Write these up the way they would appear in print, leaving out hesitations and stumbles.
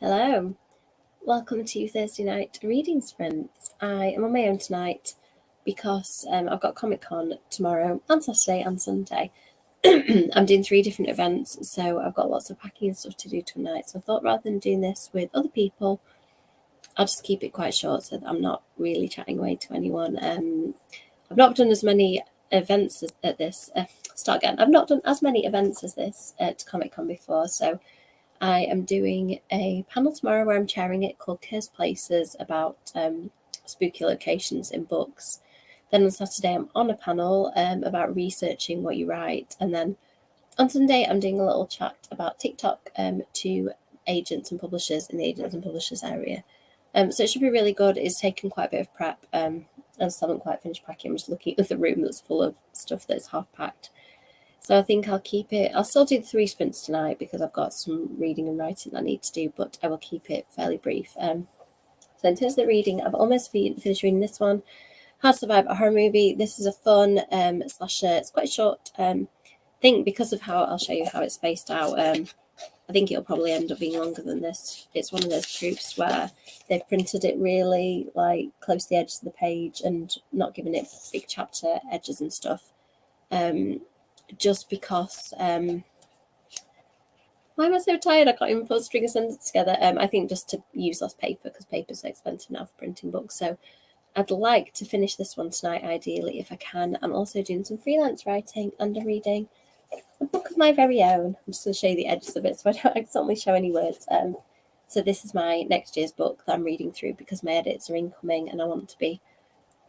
Hello, welcome to Thursday night reading sprints. I am on my own tonight because I've got Comic-Con tomorrow and Saturday and Sunday. I'm doing 3 different events, so I've got lots of packing and stuff to do tonight. So I thought rather than doing this with other people, I'll just keep it quite short so that I'm not really chatting away to anyone. I've not done as many events at this. I've not done as many events as this at Comic-Con before, so I am doing a panel tomorrow where I'm chairing it called Cursed Places about spooky locations in books. Then on Saturday I'm on a panel about researching what you write, and then on Sunday I'm doing a little chat about TikTok to agents and publishers in the agents and publishers area. So it should be really good. It's taken quite a bit of prep. I just haven't quite finished packing. I'm just looking at the room that's full of stuff that's half packed. So I think I'll keep it. I'll still do the 3 sprints tonight because I've got some reading and writing I need to do, but I will keep it fairly brief. So in terms of the reading, I've almost finished reading this one, How to Survive a Horror Movie. This is a fun slasher. It's quite short. I think because of how I'll show you how it's spaced out, I think it'll probably end up being longer than this. It's one of those proofs where they've printed it really like close to the edges of the page and not given it big chapter edges and stuff. Just because why am I so tired? I can't even put a string a sentence together. I think just to use less paper because paper's so expensive now for printing books. So I'd like to finish this one tonight, ideally, if I can. I'm also doing some freelance writing and I'm reading a book of my very own. I'm just going to show you the edges of it so I don't accidentally show any words. So this is my next year's book that I'm reading through because my edits are incoming and I want to be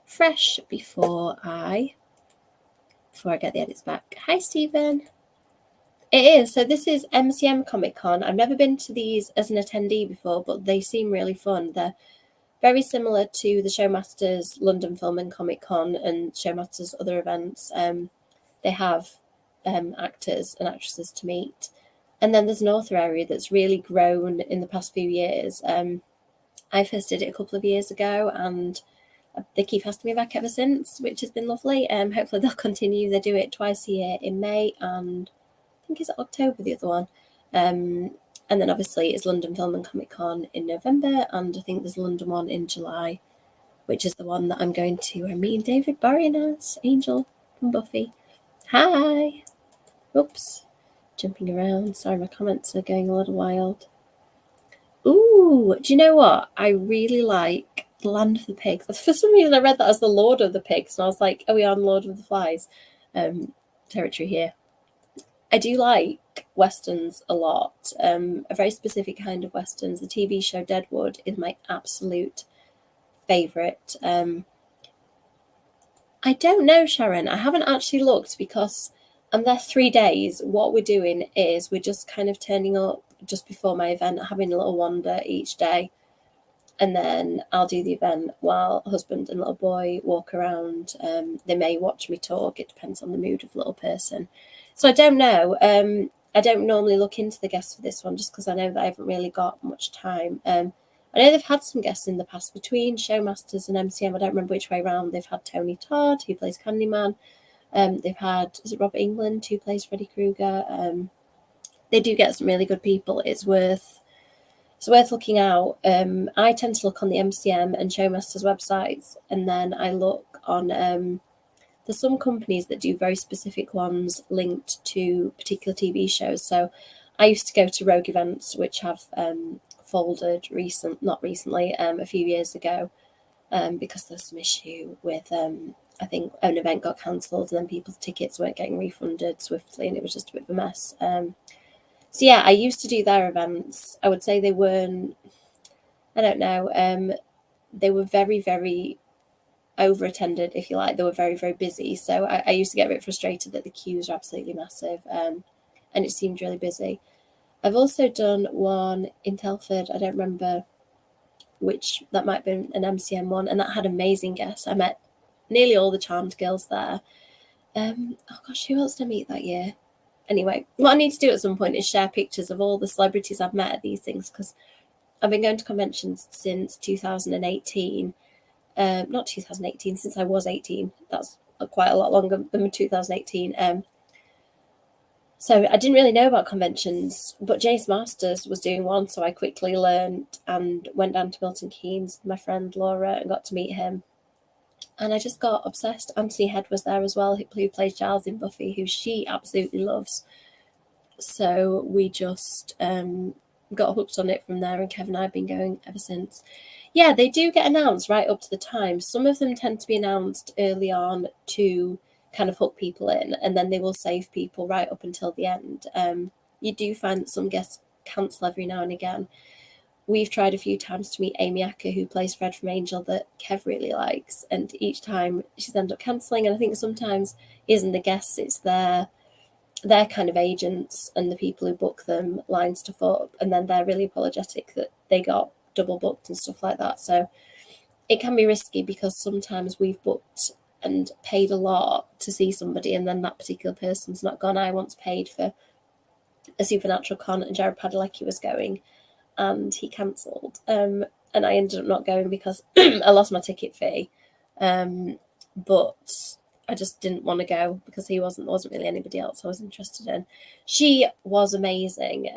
fresh before I get the edits back. Hi, Stephen. It is. So this is MCM Comic Con. I've never been to these as an attendee before, but they seem really fun. They're very similar to the Showmasters London Film and Comic Con and Showmasters other events. They have actors and actresses to meet. And then there's an author area that's really grown in the past few years. I first did it a couple of years ago and they keep asking me back ever since, which has been lovely. Hopefully they'll continue. They do it twice a year in May and I think it's October, the other one. And then obviously it's London Film and Comic Con in November, and I think there's a London one in July, which is the one that I'm going to. Me and David Borean as Angel from Buffy. Hi. Oops. Jumping around. Sorry, my comments are going a little wild. Ooh, do you know what? I really like The Land of the Pigs. For some reason, I read that as The Lord of the Pigs, and I was like, are we on Lord of the Flies territory here? I do like westerns a lot, a very specific kind of westerns. The TV show Deadwood is my absolute favourite. I don't know, Sharon. I haven't actually looked because I'm there 3 days. What we're doing is we're just kind of turning up just before my event, having a little wander each day. And then I'll do the event while husband and little boy walk around. They may watch me talk. It depends on the mood of the little person. So I don't know. I don't normally look into the guests for this one just because I know that I haven't really got much time. I know they've had some guests in the past between Showmasters and MCM. I don't remember which way around. They've had Tony Todd, who plays Candyman. They've had, is it Robert England, who plays Freddy Krueger? They do get some really good people. It's worth looking out. I tend to look on the MCM and Showmasters websites, and then I look on... there's some companies that do very specific ones linked to particular TV shows. So I used to go to Rogue events, which have folded not recently, a few years ago, because there's some issue with, I think an event got cancelled and then people's tickets weren't getting refunded swiftly and it was just a bit of a mess. So yeah, I used to do their events. I would say they weren't, I don't know, they were very, very over-attended, if you like. They were very, very busy. So I used to get a bit frustrated that the queues are absolutely massive, and it seemed really busy. I've also done one in Telford. I don't remember which, that might have been an MCM one, and that had amazing guests. I met nearly all the Charmed girls there. Oh gosh, who else did I meet that year? Anyway, what I need to do at some point is share pictures of all the celebrities I've met at these things, because I've been going to conventions since 2018. Not 2018, since I was 18. That's quite a lot longer than 2018. So I didn't really know about conventions, but Jace Masters was doing one, so I quickly learned and went down to Milton Keynes with my friend Laura and got to meet him. And I just got obsessed. Anthony Head was there as well, who plays Giles in Buffy, who she absolutely loves. So we just got hooked on it from there, and Kev and I have been going ever since. Yeah, they do get announced right up to the time. Some of them tend to be announced early on to kind of hook people in, and then they will save people right up until the end. You do find that some guests cancel every now and again. We've tried a few times to meet Amy Acker, who plays Fred from Angel, that Kev really likes, and each time she's ended up cancelling. And I think sometimes it isn't the guests, it's their kind of agents and the people who book them line stuff up, and then they're really apologetic that they got double booked and stuff like that. So it can be risky, because sometimes we've booked and paid a lot to see somebody, and then that particular person's not gone. I once paid for a Supernatural con, and Jared Padalecki was going, and he cancelled, and I ended up not going because I lost my ticket fee, but I just didn't want to go because there wasn't really anybody else I was interested in. She was amazing.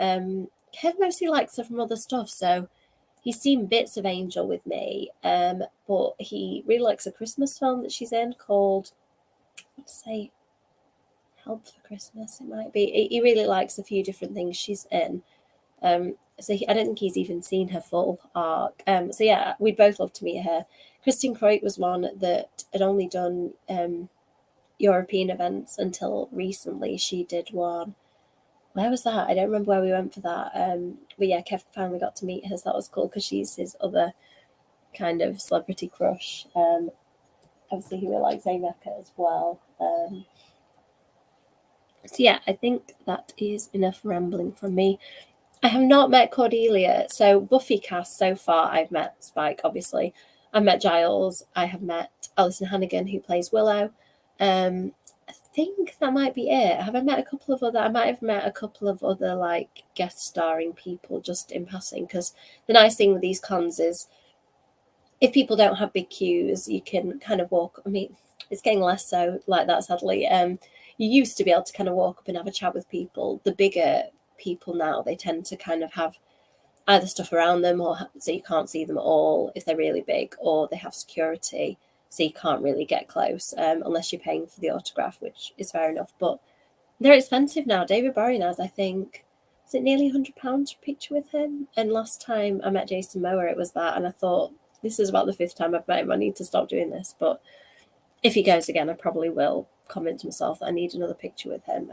Kev mostly likes her from other stuff, so he's seen bits of Angel with me, but he really likes a Christmas film that she's in called, let's say, Help for Christmas, it might be. He really likes a few different things she's in. So I don't think he's even seen her full arc. So yeah, we'd both love to meet her. Christine Croit was one that had only done European events until recently. She did one. Where was that? I don't remember where we went for that. But yeah, Kev finally got to meet her, so that was cool, because she's his other kind of celebrity crush. Obviously, he really likes Amy Acker as well. So yeah, I think that is enough rambling from me. I have not met Cordelia. So Buffy cast so far, I've met Spike, obviously. I've met Giles. I have met Alison Hannigan, who plays Willow. I think that might be it. Have I met a couple of other? I might have met a couple of other like guest starring people just in passing. Because the nice thing with these cons is, if people don't have big queues, you can kind of walk. I mean, it's getting less so like that, sadly. You used to be able to kind of walk up and have a chat with people. The bigger people now, they tend to kind of have either stuff around them, or so you can't see them at all if they're really big, or they have security, so you can't really get close unless you're paying for the autograph, which is fair enough. But they're expensive now. David Bowie has, I think, is it nearly £100 for a picture with him? And last time I met Jason Moore, it was that, and I thought, this is about the 5th time I've met him. I need to stop doing this. But if he goes again, I probably will convince myself that I need another picture with him.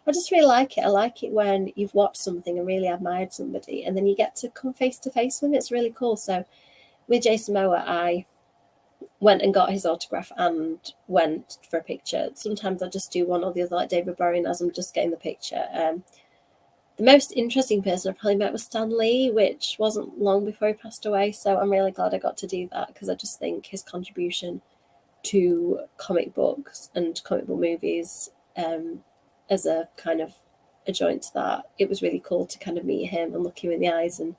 I just really like it. I like it when you've watched something and really admired somebody, and then you get to come face to face with them. It's really cool. So with Jason Moore, I went and got his autograph and went for a picture. Sometimes I just do one or the other, like David Bowie, as I'm just getting the picture. The most interesting person I probably met was Stan Lee, which wasn't long before he passed away. So I'm really glad I got to do that, because I just think his contribution to comic books and comic book movies, as a kind of adjoint to that, it was really cool to kind of meet him and look him in the eyes and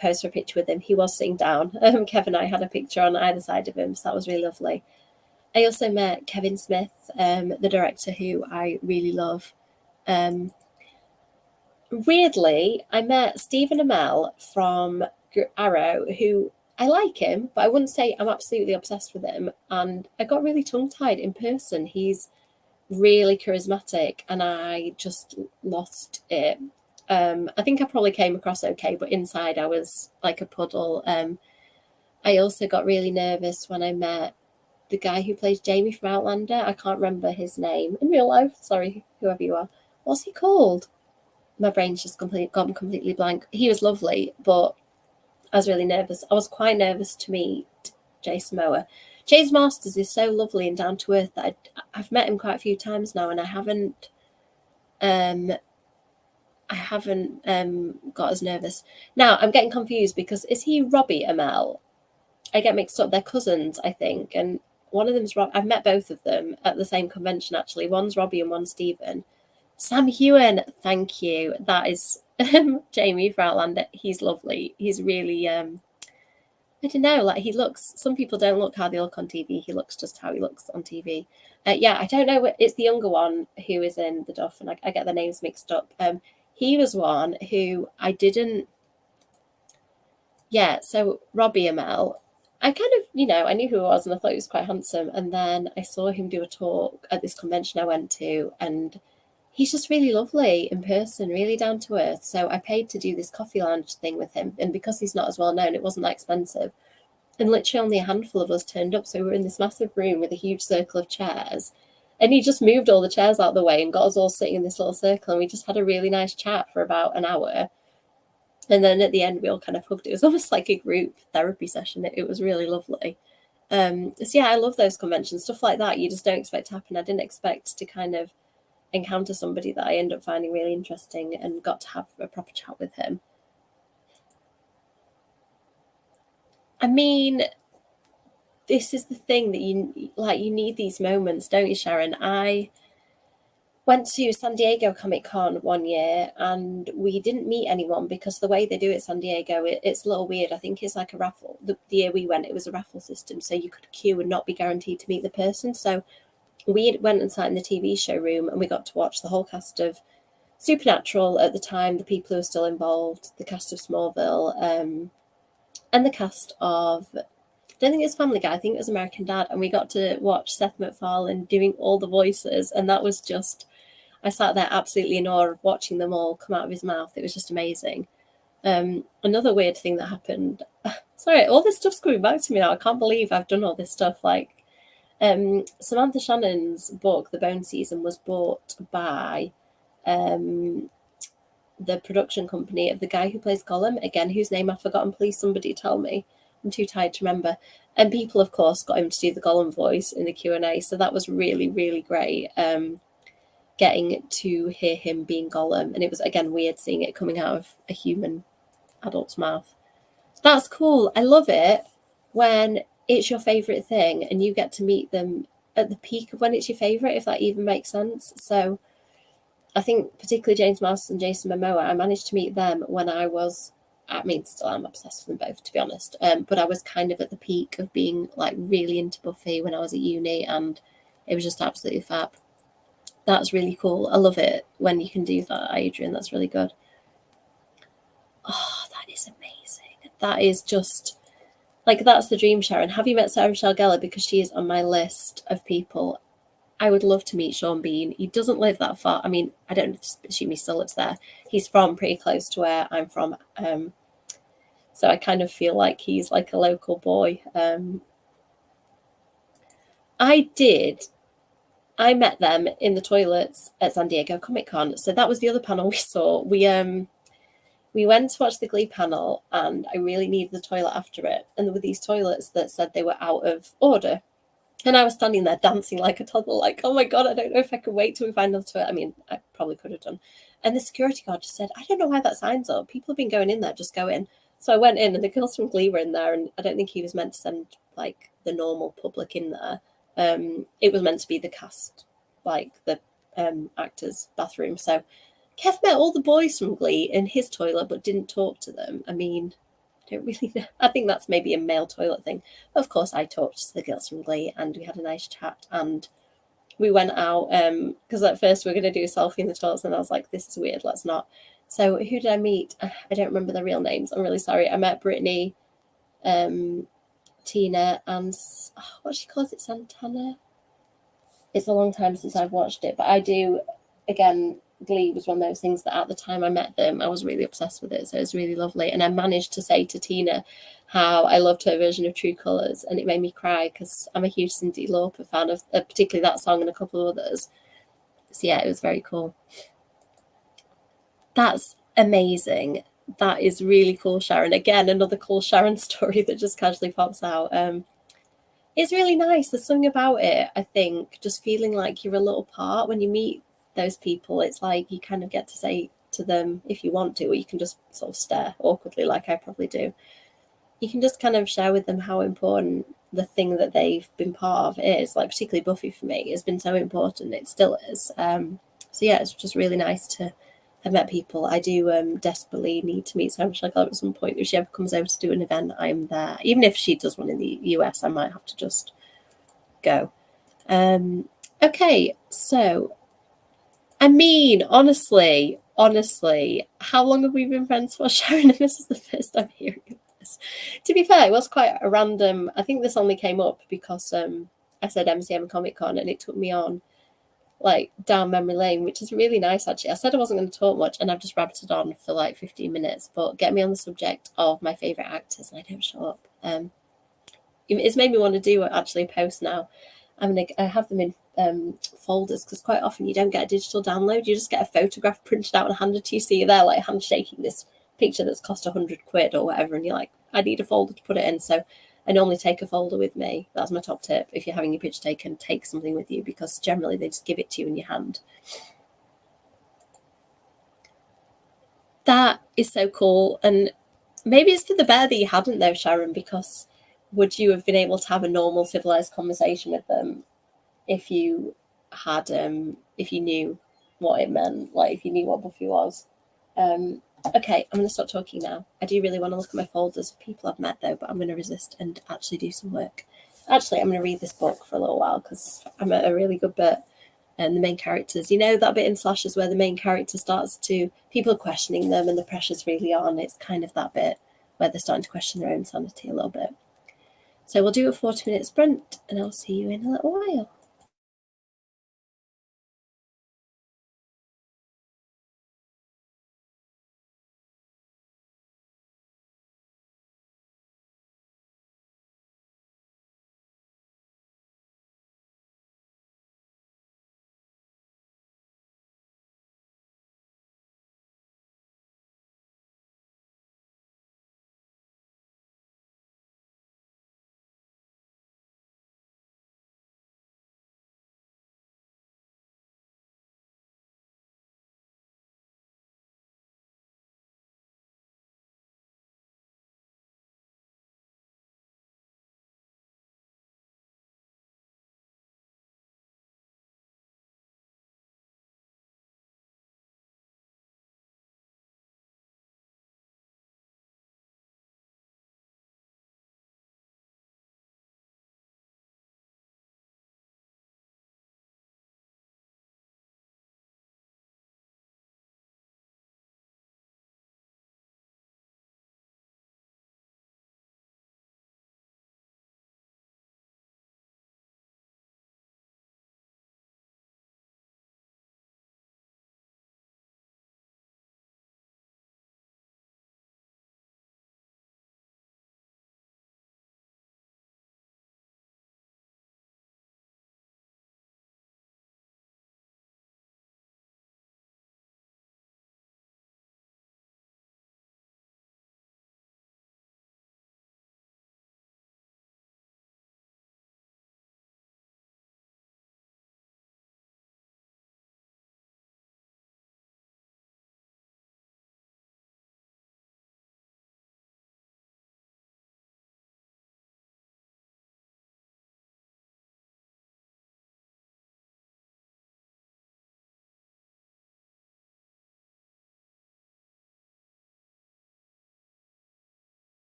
pose for a picture with him. He was sitting down. Kev and I had a picture on either side of him, so that was really lovely. I also met Kevin Smith, the director, who I really love. Weirdly, I met Stephen Amell from Arrow, who I like him, but I wouldn't say I'm absolutely obsessed with him. And I got really tongue-tied in person. He's really charismatic, and I just lost it. I think I probably came across okay, but inside I was like a puddle. I also got really nervous when I met the guy who plays Jamie from Outlander. I can't remember his name in real life. Sorry, whoever you are. What's he called? My brain's just gone completely blank. He was lovely, but I was really nervous. I was quite nervous to meet Jason Moore. James Masters is so lovely and down to earth that I've met him quite a few times now, and I haven't got as nervous. Now I'm getting confused, because is he Robbie Amell? I get mixed up. They're cousins, I think, and one of them's Rob. I've met both of them at the same convention, actually. One's Robbie and one's Stephen. Sam Hewen, thank you. That is Jamie for Outlander. He's lovely. He's really I don't know, like he looks, some people don't look how they look on TV. He looks just how he looks on TV. Yeah, I don't know. It's the younger one who is in The Duff, and I get the names mixed up. He was one who I didn't. Yeah, so Robbie Amell, I kind of, I knew who he was and I thought he was quite handsome. And then I saw him do a talk at this convention I went to, and he's just really lovely in person, really down to earth. So I paid to do this coffee lounge thing with him. And because he's not as well known, it wasn't that expensive. And literally only a handful of us turned up. So we were in this massive room with a huge circle of chairs. And he just moved all the chairs out of the way and got us all sitting in this little circle. And we just had a really nice chat for about an hour. And then at the end, we all kind of hugged. It was almost like a group therapy session. It was really lovely. So yeah, I love those conventions, stuff like that. You just don't expect to happen. I didn't expect to kind of encounter somebody that I end up finding really interesting and got to have a proper chat with him. I mean, this is the thing that you need these moments, don't you, Sharon? I went to San Diego Comic Con one year and we didn't meet anyone because the way they do it at San Diego, it's a little weird. I think it's like a raffle. The year we went, it was a raffle system, so you could queue and not be guaranteed to meet the person. So we went and sat in the TV show room and we got to watch the whole cast of Supernatural at the time, the people who were still involved, the cast of Smallville, and the cast of, I don't think it was Family Guy, I think it was American Dad, and we got to watch Seth MacFarlane doing all the voices, and that was just, I sat there absolutely in awe of watching them all come out of his mouth. It was just amazing. Another weird thing that happened, sorry, all this stuff's coming back to me now. I can't believe I've done all this stuff. Like, Samantha Shannon's book, The Bone Season, was bought by the production company of the guy who plays Gollum, again, whose name I've forgotten. Please somebody tell me. I'm too tired to remember. And people, of course, got him to do the Gollum voice in the Q&A. So that was really, really great. Getting to hear him being Gollum. And it was, again, weird seeing it coming out of a human adult's mouth. That's cool. I love it when it's your favourite thing and you get to meet them at the peak of when it's your favourite, if that even makes sense. So I think particularly James Marsden and Jason Momoa, I managed to meet them when I was, I mean, still I'm obsessed with them both, to be honest. But I was kind of at the peak of being like really into Buffy when I was at uni, and it was just absolutely fab. That's really cool. I love it when you can do that, Adrian. That's really good. Oh, that is amazing. That is just, like, that's the dream, Sharon. Have you met Sarah Michelle Gellar? Because she is on my list of people. I would love to meet Sean Bean. He doesn't live that far. I mean, I don't assume he still lives there. He's from pretty close to where I'm from. So I kind of feel like he's like a local boy. I met them in the toilets at San Diego Comic Con. So that was the other panel we saw. We went to watch the Glee panel and I really needed the toilet after it. And there were these toilets that said they were out of order. And I was standing there dancing like a toddler, like, oh my God, I don't know if I could wait till we find another toilet. I mean, I probably could have done. And the security guard just said, I don't know why that sign's up. People have been going in there, just go in. So I went in and the girls from Glee were in there. And I don't think he was meant to send like the normal public in there. It was meant to be the cast, like the actors' bathroom. So Kev met all the boys from Glee in his toilet, but didn't talk to them. I mean, I don't really know. I think that's maybe a male toilet thing. Of course, I talked to the girls from Glee and we had a nice chat. And we went out because at first we were going to do a selfie in the toilets, and I was like, this is weird, let's not. So who did I meet? I don't remember their real names. I'm really sorry. I met Brittany, Tina, and what she calls it, Santana. It's a long time since I've watched it, but I do, again, Glee was one of those things that at the time I met them, I was really obsessed with it. So it was really lovely. And I managed to say to Tina how I loved her version of True Colours, and it made me cry because I'm a huge Cyndi Lauper fan of particularly that song and a couple of others. So yeah, it was very cool. That's amazing. That is really cool, Sharon. Again, another cool Sharon story that just casually pops out. It's really nice. There's something about it, I think, just feeling like you're a little part when you meet those people. It's like you kind of get to say to them if you want to, or you can just sort of stare awkwardly like I probably do. You can just kind of share with them how important the thing that they've been part of is. Like particularly Buffy for me has been so important. It still is. So yeah, it's just really nice to I've met people. I do desperately need to meet Sarah Michelle Gellar at some point. If she ever comes over to do an event, I'm there. Even if she does one in the US, I might have to just go. Okay, so I mean, honestly, how long have we been friends for, Sharon? And this is the first time hearing of this. To be fair, it was quite a random. I think this only came up because I said MCM Comic Con, and it took me on like down memory lane, which is really nice actually. I said I wasn't going to talk much, and I've just rabbited on for like 15 minutes. But get me on the subject of my favorite actors, and I don't shut up. It's made me want to do actually a post now. I have them in folders because quite often you don't get a digital download. You just get a photograph printed out and handed to you. So you're there like handshaking this picture that's cost £100 or whatever, and you're like, I need a folder to put it in. So I normally take a folder with me. That's my top tip. If you're having your picture taken, take something with you because generally they just give it to you in your hand. That is so cool. And maybe it's for the better that you hadn't though, Sharon, because would you have been able to have a normal civilized conversation with them if you had if you knew what it meant, like if you knew what Buffy was? Okay, I'm going to stop talking now. I do really want to look at my folders of people I've met though, but I'm going to resist and actually do some work. Actually, I'm going to read this book for a little while because I'm at a really good bit. And the main characters, you know, that bit in Slashes where the main character starts to, people are questioning them and the pressure's really on. It's kind of that bit where they're starting to question their own sanity a little bit. So we'll do a 40-minute sprint and I'll see you in a little while.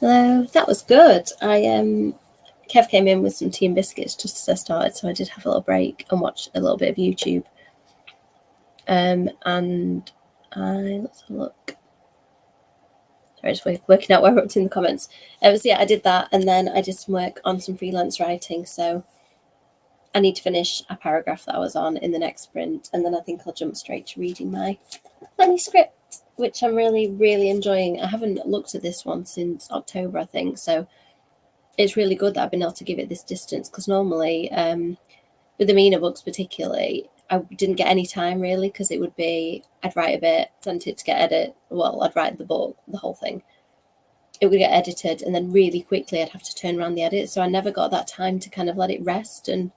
Hello, that was good. Kev came in with some tea and biscuits just as I started, so I did have a little break and watch a little bit of YouTube. And let's have a look. Sorry, just working out where we're up to in the comments. So yeah, I did that, and then I did some work on some freelance writing. So I need to finish a paragraph that I was on in the next sprint, and then I think I'll jump straight to reading my manuscript, which I'm really, really enjoying. I haven't looked at this one since October, I think, so it's really good that I've been able to give it this distance, because normally, with the Mina books particularly, I didn't get any time really, because it would be, I'd write a bit, send it to get edited. Well, I'd write the book, the whole thing. It would get edited, and then really quickly I'd have to turn around the edit. So I never got that time to kind of let it rest and,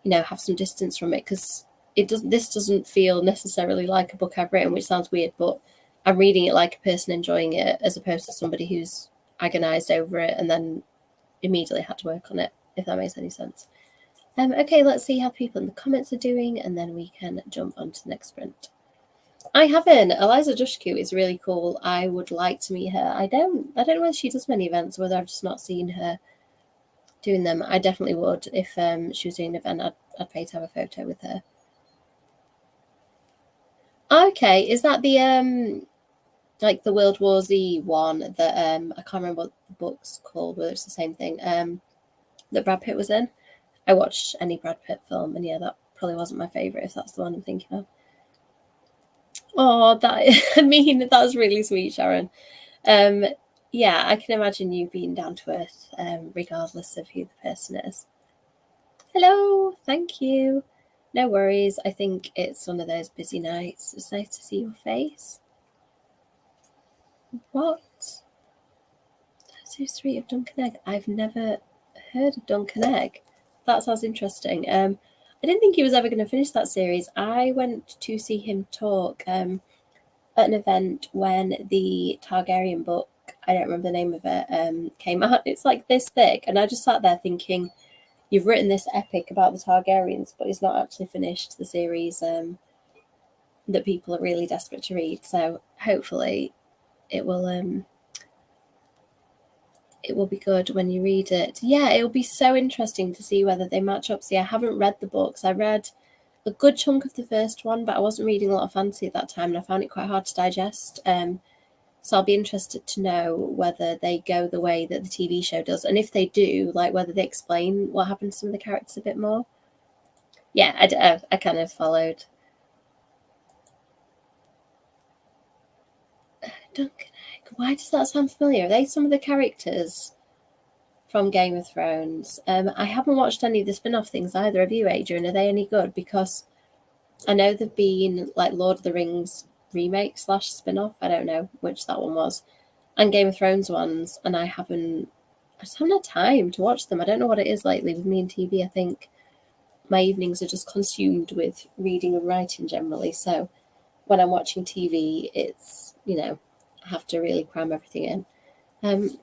have some distance from it, because this doesn't feel necessarily like a book I've written, which sounds weird, but I'm reading it like a person enjoying it, as opposed to somebody who's agonized over it and then immediately had to work on it, if that makes any sense. Okay, let's see how people in the comments are doing, and then we can jump on to the next sprint. I haven't. Eliza Dushku is really cool. I would like to meet her. I don't know whether she does many events, or whether I've just not seen her doing them. I definitely would. If she was doing an event, I'd pay to have a photo with her. Okay, is that the like the World War Z one that I can't remember what the book's called, whether it's the same thing, that Brad Pitt was in? I watched any Brad Pitt film, and yeah, that probably wasn't my favourite, if that's the one I'm thinking of. Oh, that was really sweet, Sharon. Yeah, I can imagine you being down to earth, regardless of who the person is. Hello, thank you. No worries. I think it's one of those busy nights. It's nice to see your face. What? So sweet of Dunkin' Egg. I've never heard of Dunkin' Egg. That sounds interesting. I didn't think he was ever going to finish that series. I went to see him talk at an event when the Targaryen book, I don't remember the name of it, came out. It's like this thick, and I just sat there thinking, you've written this epic about the Targaryens, but it's not actually finished the series that people are really desperate to read. So hopefully it will be good when you read it. Yeah, it'll be so interesting to see whether they match up. See, I haven't read the books. I read a good chunk of the first one, but I wasn't reading a lot of fantasy at that time, and I found it quite hard to digest. So I'll be interested to know whether they go the way that the TV show does, and if they do, like whether they explain what happens to some of the characters a bit more. Yeah, I kind of followed. Dunkin' Egg. Why does that sound familiar? Are they some of the characters from Game of Thrones? I haven't watched any of the spin-off things either. Have you, Adrian? Are they any good? Because I know there've been like Lord of the Rings remake / spin-off. I don't know which that one was, and Game of Thrones ones, and I just haven't had time to watch them. I don't know what it is lately with me and TV. I think my evenings are just consumed with reading and writing generally. So when I'm watching TV, it's, I have to really cram everything in.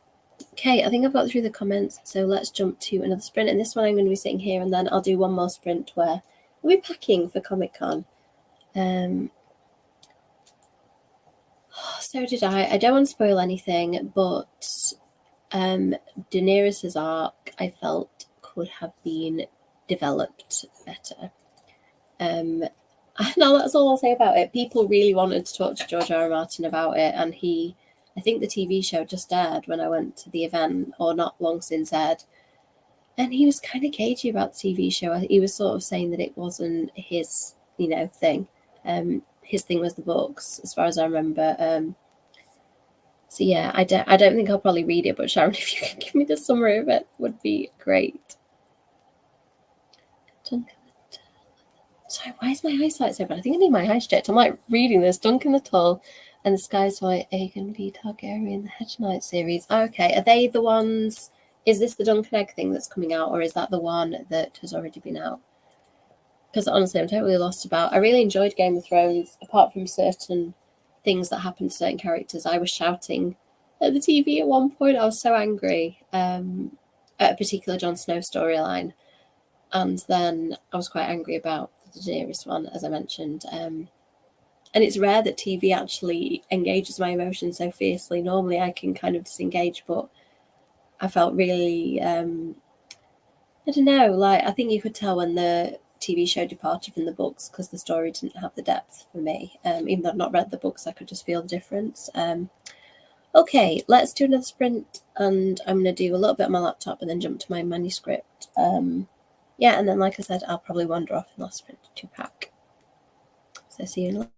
Okay, I think I've got through the comments, so let's jump to another sprint. And this one I'm going to be sitting here, and then I'll do one more sprint where we'll be packing for Comic-Con. So did I. I don't want to spoil anything, but Daenerys's arc, I felt, could have been developed better. No, that's all I'll say about it. People really wanted to talk to George R. R. Martin about it, and I think the TV show just aired when I went to the event, or not long since aired, and he was kind of cagey about the TV show. He was sort of saying that it wasn't his, thing. His thing was the books, as far as I remember. So yeah, I don't think I'll probably read it, but Sharon, if you can give me the summary of it, would be great. Sorry, why is my eyesight so bad? I think I need my eyes checked. I'm like reading this. Duncan the Tall and the Skies White, Aegon V. Targaryen, the Hedge Knight series. Okay, are they the ones? Is this the Dunkin' Egg thing that's coming out, or is that the one that has already been out? Because honestly, I'm totally lost about. I really enjoyed Game of Thrones, apart from certain things that happened to certain characters. I was shouting at the TV at one point. I was so angry at a particular Jon Snow storyline. And then I was quite angry about the Daenerys one, as I mentioned. And it's rare that TV actually engages my emotions so fiercely. Normally I can kind of disengage, but I felt really, I don't know, like I think you could tell when the TV show departed from the books because the story didn't have the depth for me. Even though I've not read the books, I could just feel the difference. Okay, let's do another sprint, and I'm going to do a little bit on my laptop and then jump to my manuscript. Yeah, and then, like I said, I'll probably wander off in the last sprint to pack. So see you in a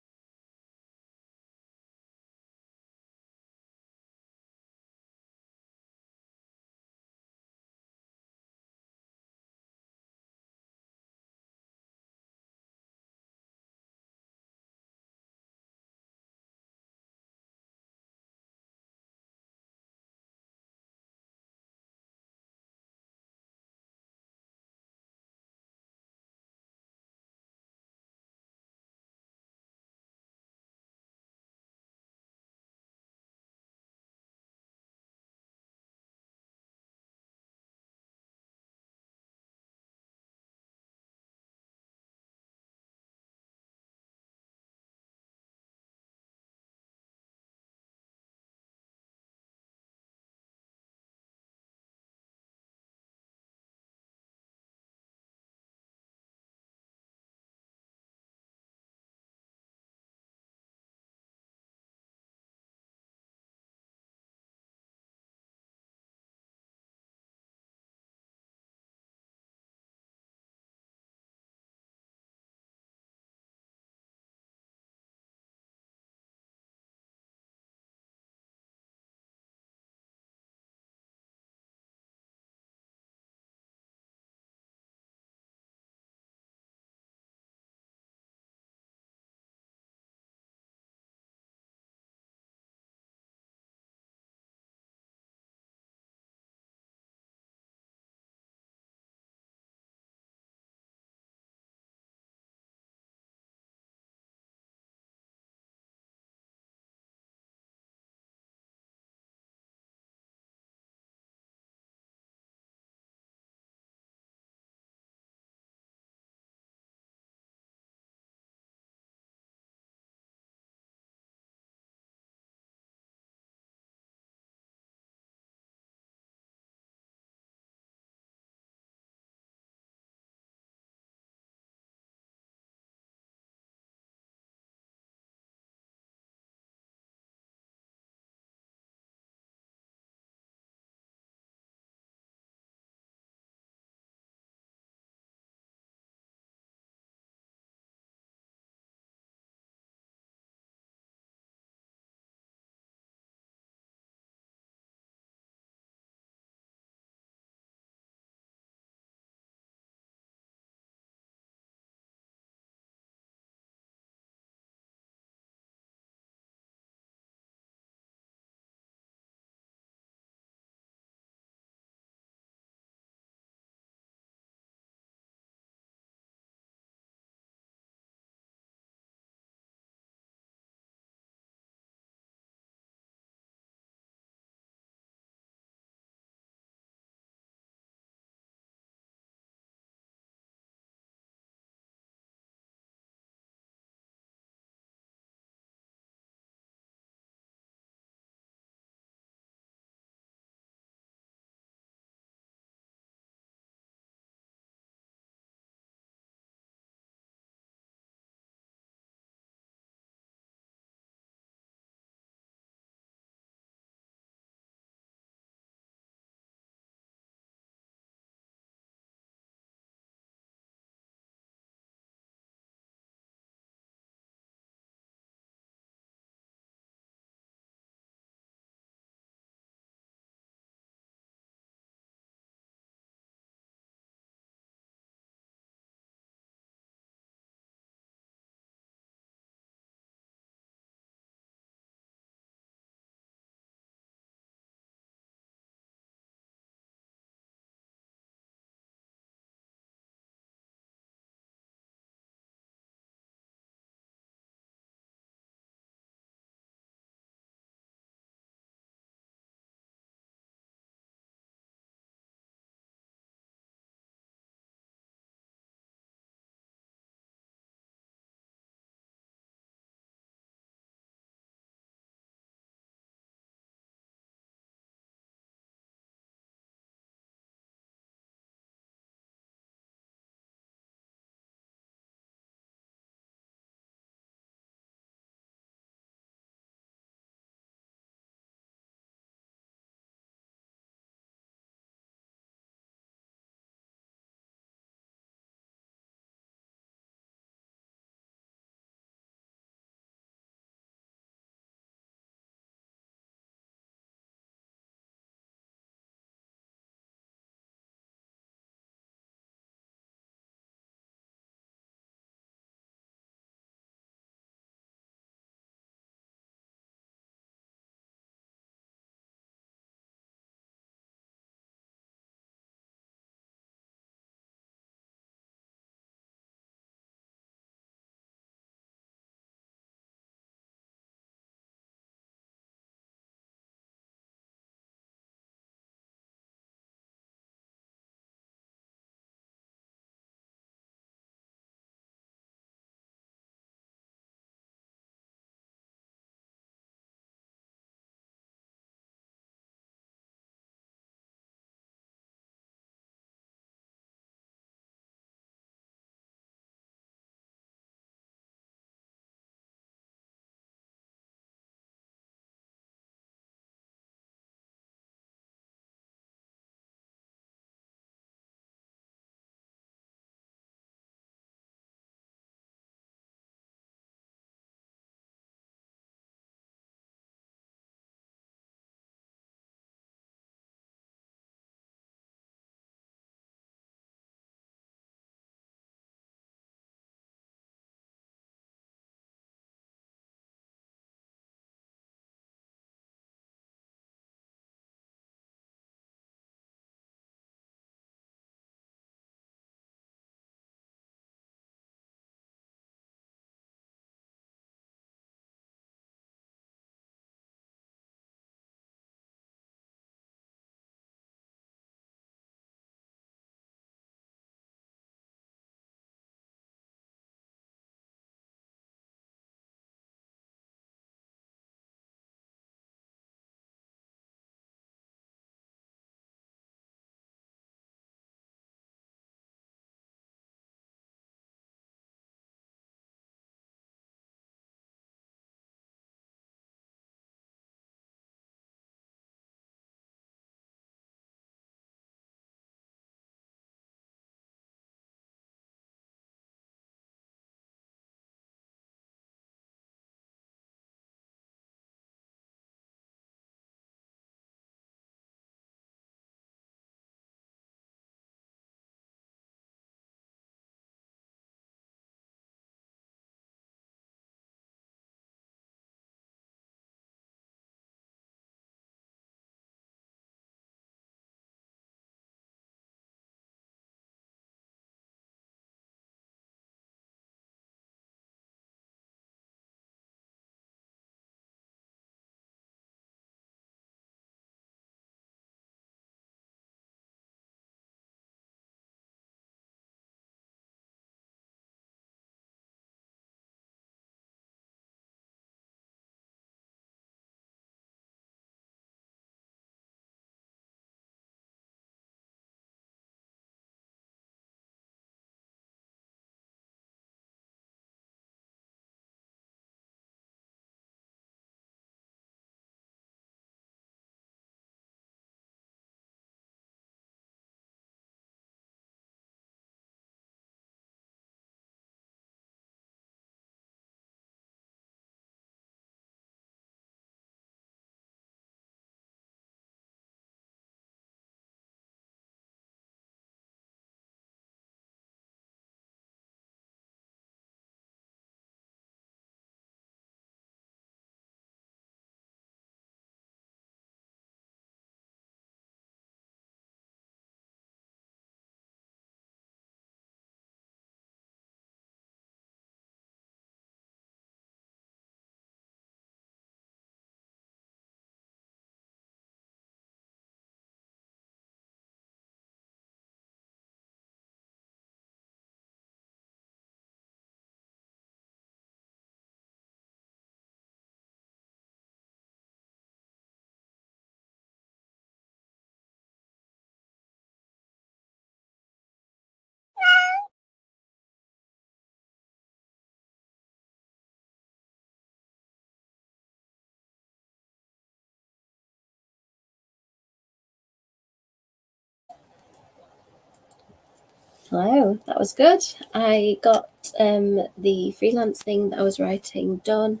Hello, that was good. I got the freelance thing that I was writing done,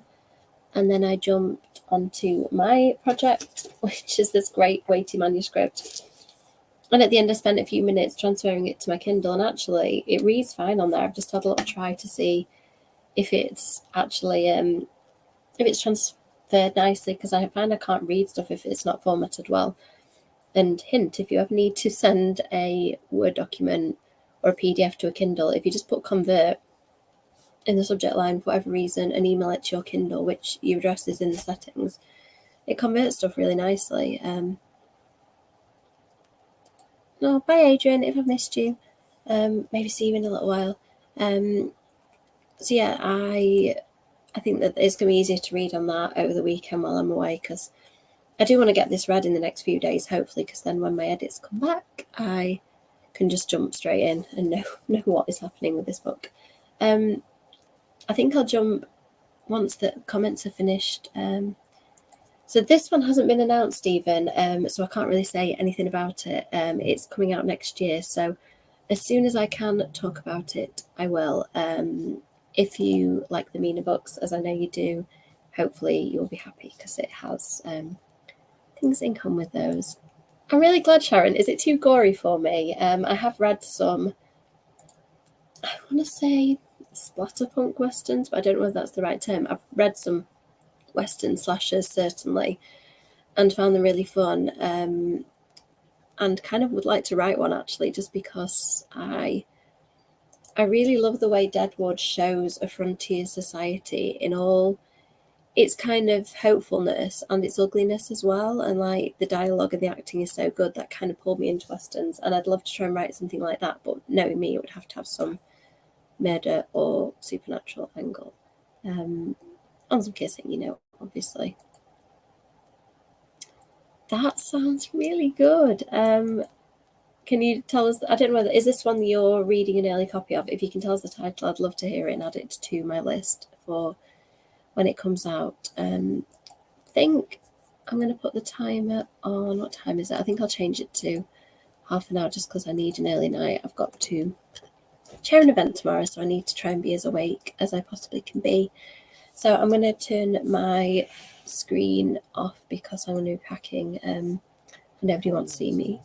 and then I jumped onto my project, which is this great weighty manuscript. And at the end, I spent a few minutes transferring it to my Kindle, and actually, it reads fine on there. I've just had a little try to see if it's actually if it's transferred nicely, because I find I can't read stuff if it's not formatted well. And hint, if you ever need to send a Word document or a PDF to a Kindle, if you just put convert in the subject line for whatever reason and email it to your Kindle, which your address is in the settings, it converts stuff really nicely. No, bye Adrian, if I've missed you. Maybe see you in a little while. So yeah, I think that it's going to be easier to read on that over the weekend while I'm away, because I do want to get this read in the next few days, hopefully, because then when my edits come back, I can just jump straight in and know what is happening with this book. I think I'll jump once the comments are finished. So this one hasn't been announced even, so I can't really say anything about it. It's coming out next year, so as soon as I can talk about it, I will. If you like the Mina books, as I know you do, hopefully you'll be happy, because it has things in common with those. I'm really glad, Sharon. Is it too gory for me? I have read some, I want to say splatterpunk westerns, but I don't know if that's the right term. I've read some western slashers, certainly, and found them really fun, and kind of would like to write one, actually, just because I really love the way Deadwood shows a frontier society in all its kind of hopefulness and its ugliness as well. And like the dialogue and the acting is so good, that kind of pulled me into westerns. And I'd love to try and write something like that, but knowing me, it would have to have some murder or supernatural angle. And some kissing, obviously. That sounds really good. Can you tell us, I don't know whether, is this one that you're reading an early copy of? If you can tell us the title, I'd love to hear it and add it to my list for when it comes out. I think I'm going to put the timer on. What time is it? I think I'll change it to half an hour, just because I need an early night. I've got to chair an event tomorrow, so I need to try and be as awake as I possibly can be. So I'm going to turn my screen off, because I'm going to be packing. Nobody wants to see me.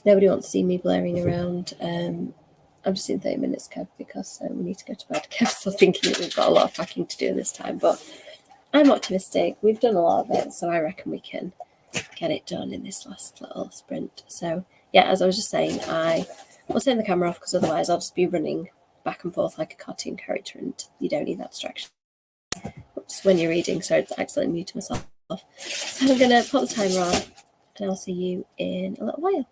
Nobody wants to see me blaring around. I'm just in 30 minutes, Kev, because we need to go to bed. Kev's still thinking that we've got a lot of packing to do this time, but I'm optimistic. We've done a lot of it, so I reckon we can get it done in this last little sprint. So yeah, as I was just saying, I will turn the camera off, because otherwise I'll just be running back and forth like a cartoon character, and you don't need that distraction. Oops, when you're reading, so I accidentally muted myself. So I'm going to put the timer on, and I'll see you in a little while.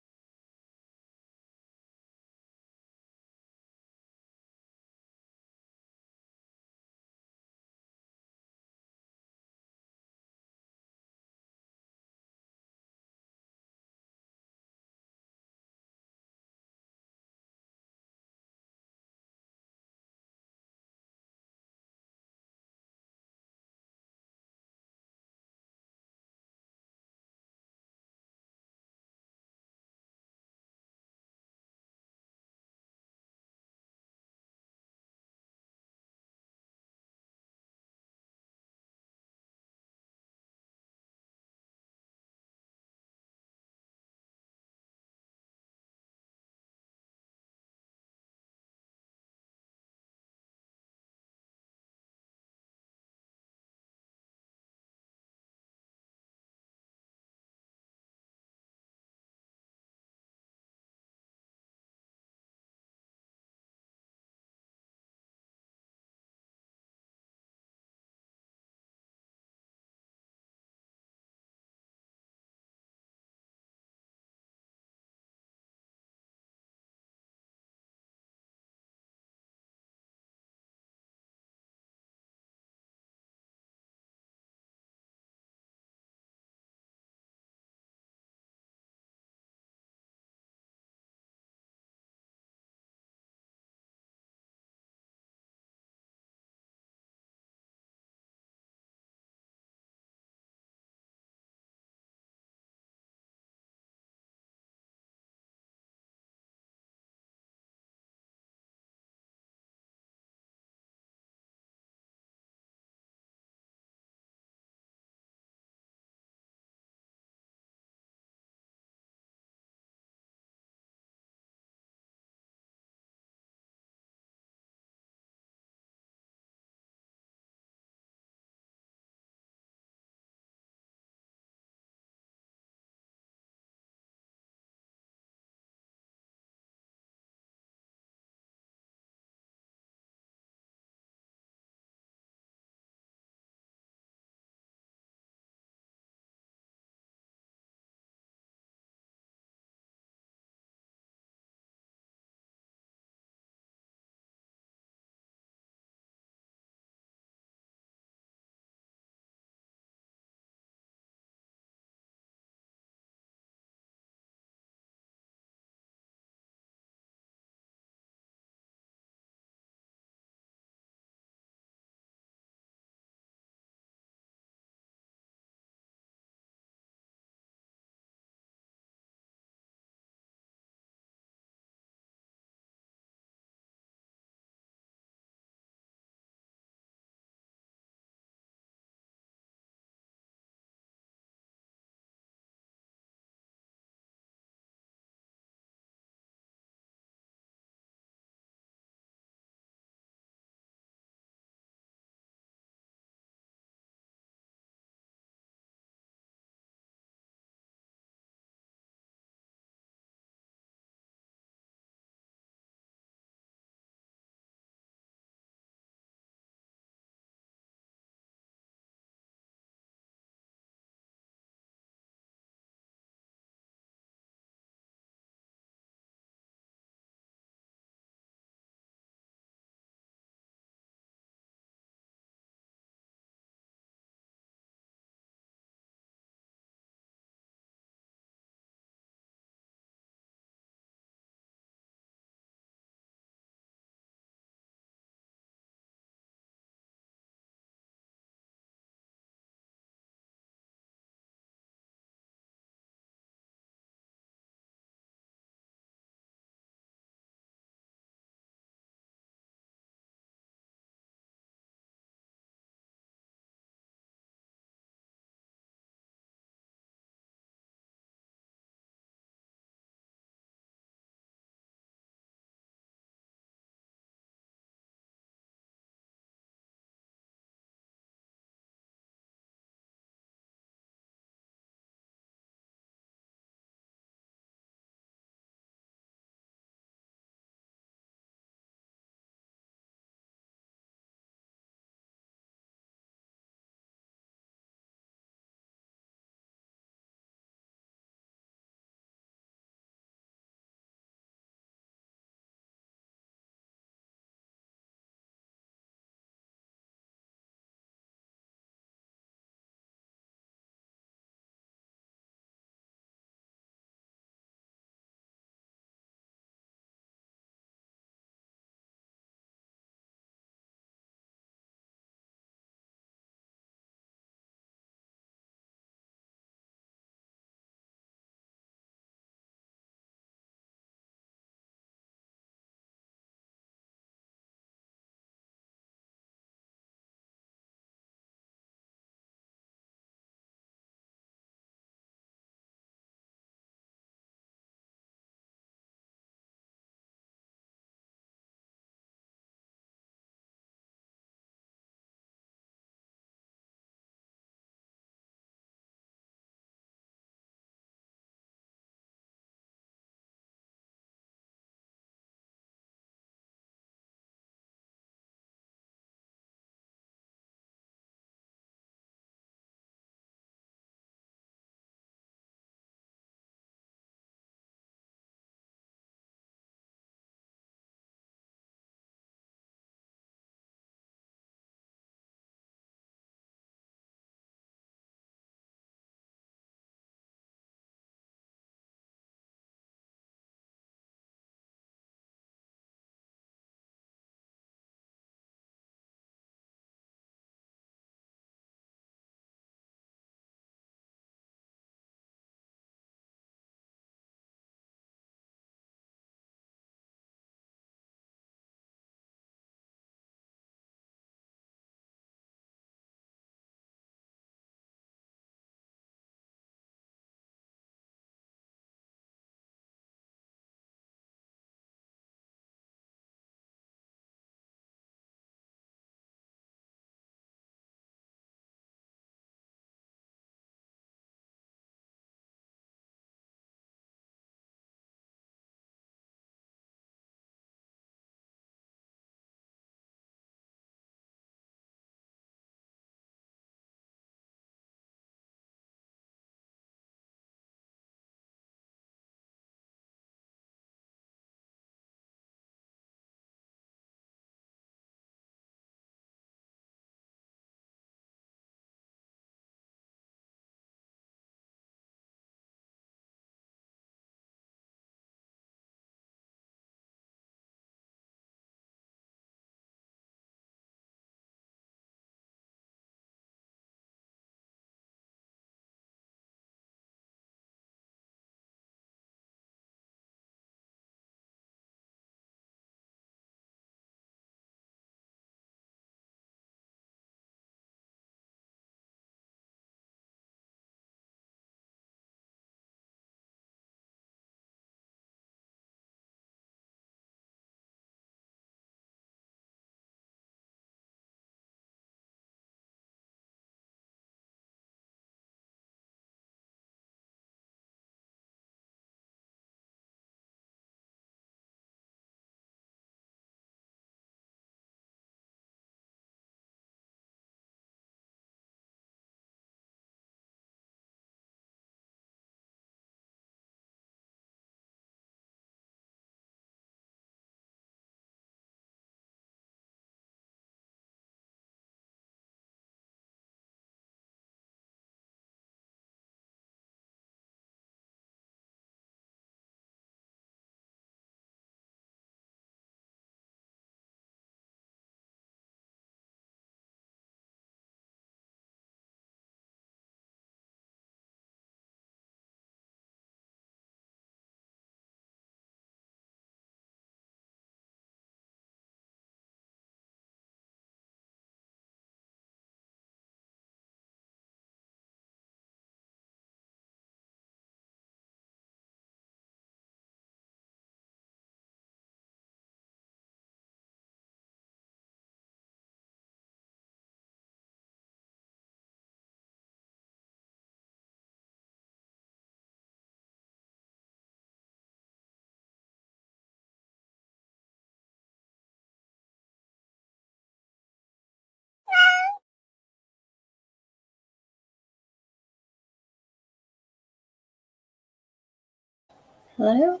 hello.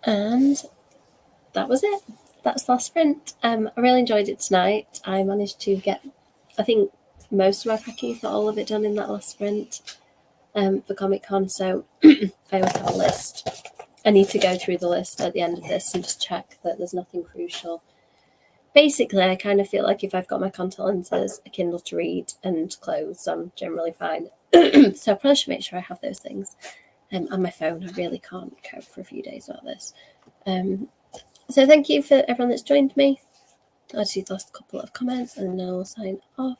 And that was it. That's the last sprint. I really enjoyed it tonight. I managed to get, I think, most of my packing, if not all of it, done in that last sprint for Comic-Con. So I always have a list. I need to go through the list at the end of this and just check that there's nothing crucial. Basically, I kind of feel like if I've got my contact lenses, a Kindle to read, and clothes, I'm generally fine. So I probably should make sure I have those things. And my phone, I really can't cope for a few days without this. So thank you for everyone that's joined me. I'll see the last couple of comments and then I'll sign off.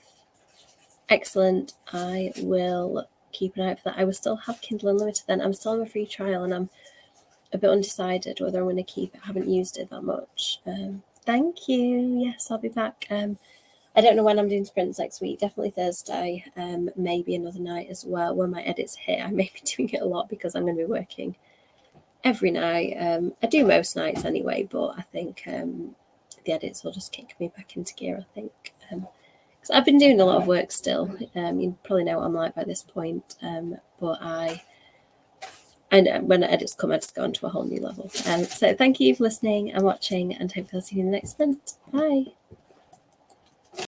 Excellent. I will keep an eye out for that. I will still have Kindle Unlimited then. I'm still on a free trial and I'm a bit undecided whether I'm going to keep it. I haven't used it that much. Thank you. Yes, I'll be back. I don't know when I'm doing sprints next week. Definitely Thursday. Maybe another night as well. When my edits hit, I may be doing it a lot because I'm going to be working every night. I do most nights anyway, but I think the edits will just kick me back into gear, I think. Because I've been doing a lot of work still. You probably know what I'm like by this point. But when the edits come, I just go on to a whole new level. So thank you for listening and watching, and hope I'll see you in the next sprint. Bye.